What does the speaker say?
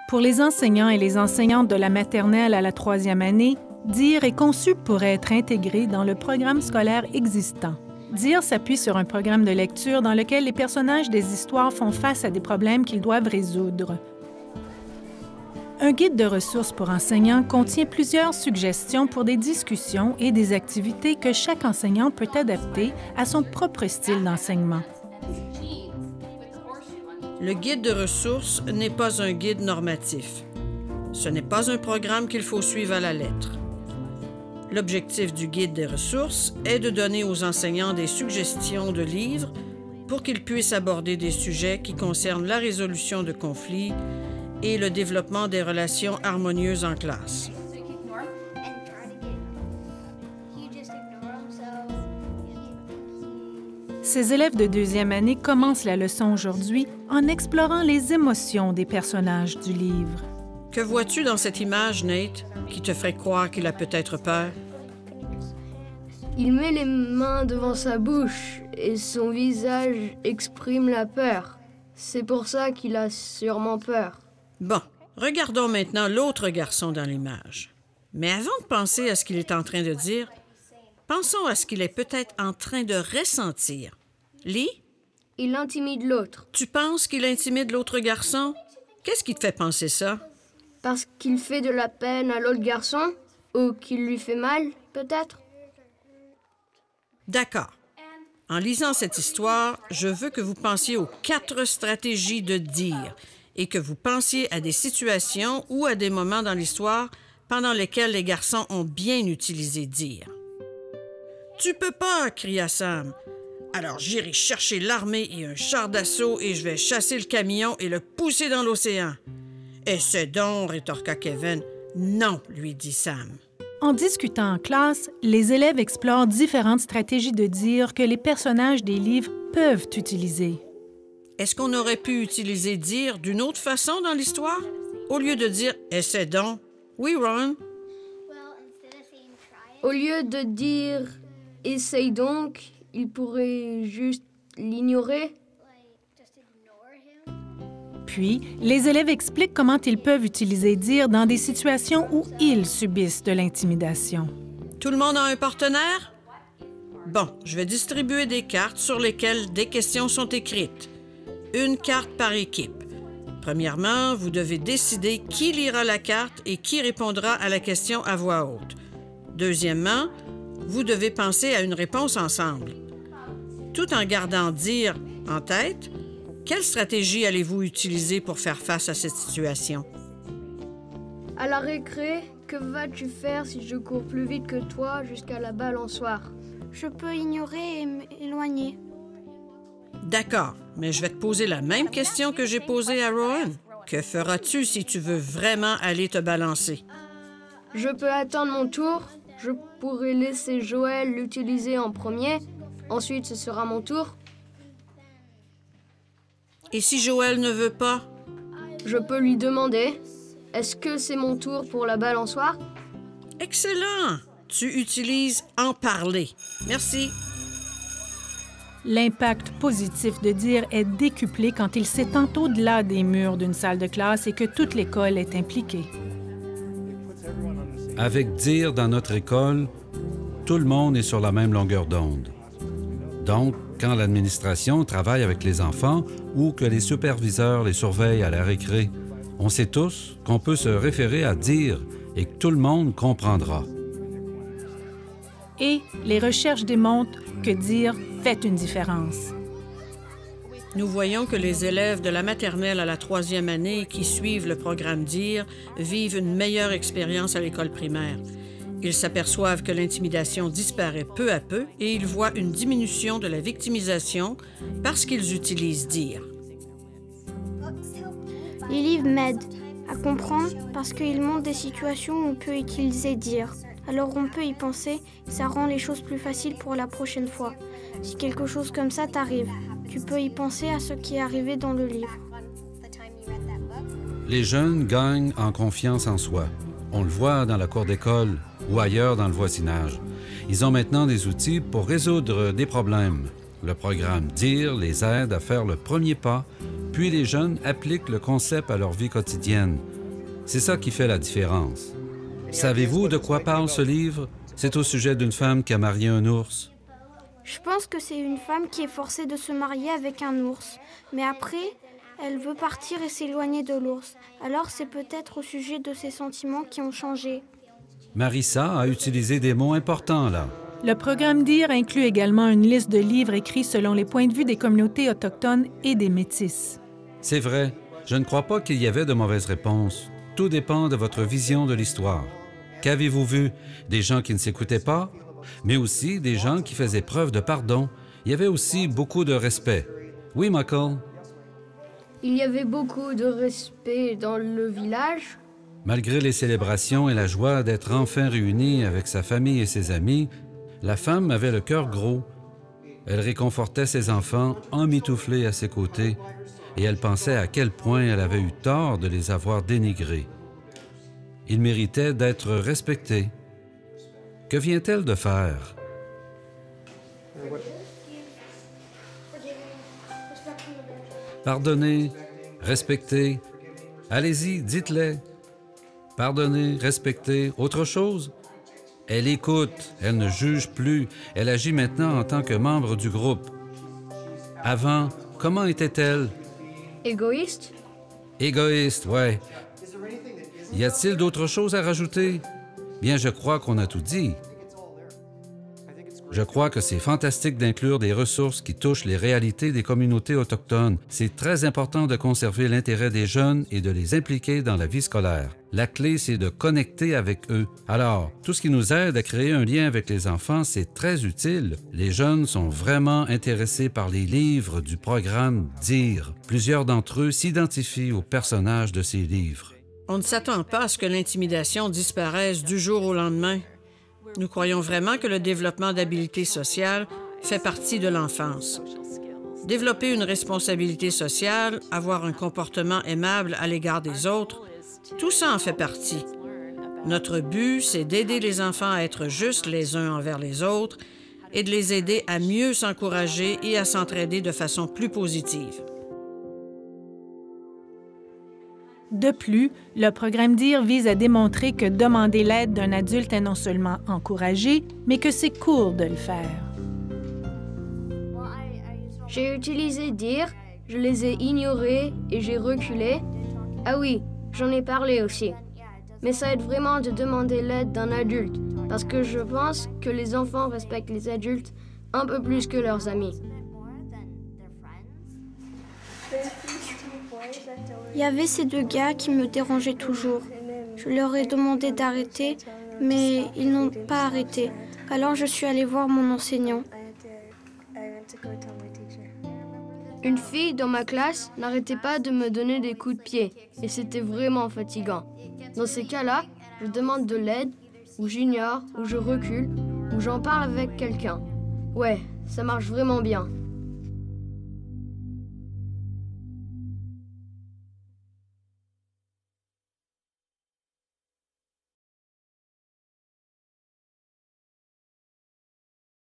Pour les enseignants et les enseignantes de la maternelle à la 3e année, DIR est conçu pour être intégré dans le programme scolaire existant. DIR s'appuie sur un programme de lecture dans lequel les personnages des histoires font face à des problèmes qu'ils doivent résoudre. Un guide de ressources pour enseignants contient plusieurs suggestions pour des discussions et des activités que chaque enseignant peut adapter à son propre style d'enseignement. Le guide de ressources n'est pas un guide normatif. Ce n'est pas un programme qu'il faut suivre à la lettre. L'objectif du guide des ressources est de donner aux enseignants des suggestions de livres pour qu'ils puissent aborder des sujets qui concernent la résolution de conflits et le développement des relations harmonieuses en classe. Ces élèves de 2e année commencent la leçon aujourd'hui en explorant les émotions des personnages du livre. Que vois-tu dans cette image, Nate, qui te ferait croire qu'il a peut-être peur? Il met les mains devant sa bouche et son visage exprime la peur. C'est pour ça qu'il a sûrement peur. Bon, regardons maintenant l'autre garçon dans l'image. Mais avant de penser à ce qu'il est en train de dire, pensons à ce qu'il est peut-être en train de ressentir. Lee? Il intimide l'autre. Tu penses qu'il intimide l'autre garçon? Qu'est-ce qui te fait penser ça? Parce qu'il fait de la peine à l'autre garçon? Ou qu'il lui fait mal, peut-être? D'accord. En lisant cette histoire, je veux que vous pensiez aux 4 stratégies de dire et que vous pensiez à des situations ou à des moments dans l'histoire pendant lesquels les garçons ont bien utilisé dire. « Tu peux pas! » cria Sam. « Alors j'irai chercher l'armée et un char d'assaut et je vais chasser le camion et le pousser dans l'océan. »« Essaie donc! » rétorqua Kevin. « Non! » lui dit Sam. En discutant en classe, les élèves explorent différentes stratégies de dire que les personnages des livres peuvent utiliser. Est-ce qu'on aurait pu utiliser dire d'une autre façon dans l'histoire? Au lieu de dire « essaie donc ». Oui, Ron? Au lieu de dire « essaye donc », il pourrait juste l'ignorer. Puis, les élèves expliquent comment ils peuvent utiliser dire dans des situations où ils subissent de l'intimidation. Tout le monde a un partenaire? Bon, je vais distribuer des cartes sur lesquelles des questions sont écrites. Une carte par équipe. Premièrement, vous devez décider qui lira la carte et qui répondra à la question à voix haute. Deuxièmement, vous devez penser à une réponse ensemble. Tout en gardant dire en tête, quelle stratégie allez-vous utiliser pour faire face à cette situation? À la récré, que vas-tu faire si je cours plus vite que toi jusqu'à la balançoire? Je peux ignorer et m'éloigner. D'accord, mais je vais te poser la même question que j'ai posée à Rowan. Que feras-tu si tu veux vraiment aller te balancer? Je peux attendre mon tour. Je pourrais laisser Joël l'utiliser en premier. Ensuite, ce sera mon tour. Et si Joël ne veut pas? Je peux lui demander, est-ce que c'est mon tour pour la balançoire? Excellent! Tu utilises « en parler ». Merci. L'impact positif de dire est décuplé quand il s'étend au-delà des murs d'une salle de classe et que toute l'école est impliquée. Avec dire dans notre école, tout le monde est sur la même longueur d'onde. Donc, quand l'administration travaille avec les enfants ou que les superviseurs les surveillent à la récré, on sait tous qu'on peut se référer à dire et que tout le monde comprendra. Et les recherches démontrent que dire fait une différence. Nous voyons que les élèves de la maternelle à la 3e année qui suivent le programme DIR vivent une meilleure expérience à l'école primaire. Ils s'aperçoivent que l'intimidation disparaît peu à peu et ils voient une diminution de la victimisation parce qu'ils utilisent DIR. Les livres m'aident à comprendre parce qu'ils montrent des situations où on peut utiliser dire. Alors on peut y penser et ça rend les choses plus faciles pour la prochaine fois. Si quelque chose comme ça t'arrive, tu peux y penser à ce qui est arrivé dans le livre. Les jeunes gagnent en confiance en soi. On le voit dans la cour d'école ou ailleurs dans le voisinage. Ils ont maintenant des outils pour résoudre des problèmes. Le programme DIR les aide à faire le premier pas, puis les jeunes appliquent le concept à leur vie quotidienne. C'est ça qui fait la différence. Savez-vous de quoi parle ce livre? C'est au sujet d'une femme qui a marié un ours. Je pense que c'est une femme qui est forcée de se marier avec un ours. Mais après, elle veut partir et s'éloigner de l'ours. Alors c'est peut-être au sujet de ses sentiments qui ont changé. Marissa a utilisé des mots importants là. Le programme DIR inclut également une liste de livres écrits selon les points de vue des communautés autochtones et des Métis. C'est vrai, je ne crois pas qu'il y avait de mauvaises réponses. Tout dépend de votre vision de l'histoire. Qu'avez-vous vu? Des gens qui ne s'écoutaient pas, mais aussi des gens qui faisaient preuve de pardon. Il y avait aussi beaucoup de respect. Oui, Michael? Il y avait beaucoup de respect dans le village. Malgré les célébrations et la joie d'être enfin réunie avec sa famille et ses amis, la femme avait le cœur gros. Elle réconfortait ses enfants, emmitouflés à ses côtés, et elle pensait à quel point elle avait eu tort de les avoir dénigrés. Ils méritaient d'être respectés. Que vient-elle de faire? Pardonnez, respectez. Allez-y, dites-les. Pardonnez, respectez. Autre chose? Elle écoute, elle ne juge plus. Elle agit maintenant en tant que membre du groupe. Avant, comment était-elle? Égoïste? Égoïste, ouais. Y a-t-il d'autres choses à rajouter? Bien, je crois qu'on a tout dit. Je crois que c'est fantastique d'inclure des ressources qui touchent les réalités des communautés autochtones. C'est très important de conserver l'intérêt des jeunes et de les impliquer dans la vie scolaire. La clé, c'est de connecter avec eux. Alors, tout ce qui nous aide à créer un lien avec les enfants, c'est très utile. Les jeunes sont vraiment intéressés par les livres du programme DIR. Plusieurs d'entre eux s'identifient aux personnages de ces livres. On ne s'attend pas à ce que l'intimidation disparaisse du jour au lendemain. Nous croyons vraiment que le développement d'habiletés sociales fait partie de l'enfance. Développer une responsabilité sociale, avoir un comportement aimable à l'égard des autres, tout ça en fait partie. Notre but, c'est d'aider les enfants à être justes les uns envers les autres et de les aider à mieux s'encourager et à s'entraider de façon plus positive. De plus, le programme DIR vise à démontrer que demander l'aide d'un adulte est non seulement encouragé, mais que c'est cool de le faire. J'ai utilisé DIR, je les ai ignorés et j'ai reculé. Ah oui, j'en ai parlé aussi. Mais ça aide vraiment de demander l'aide d'un adulte, parce que je pense que les enfants respectent les adultes un peu plus que leurs amis. Il y avait ces deux gars qui me dérangeaient toujours. Je leur ai demandé d'arrêter, mais ils n'ont pas arrêté. Alors je suis allée voir mon enseignant. Une fille dans ma classe n'arrêtait pas de me donner des coups de pied, et c'était vraiment fatigant. Dans ces cas-là, je demande de l'aide, ou j'ignore, ou je recule, ou j'en parle avec quelqu'un. Ouais, ça marche vraiment bien.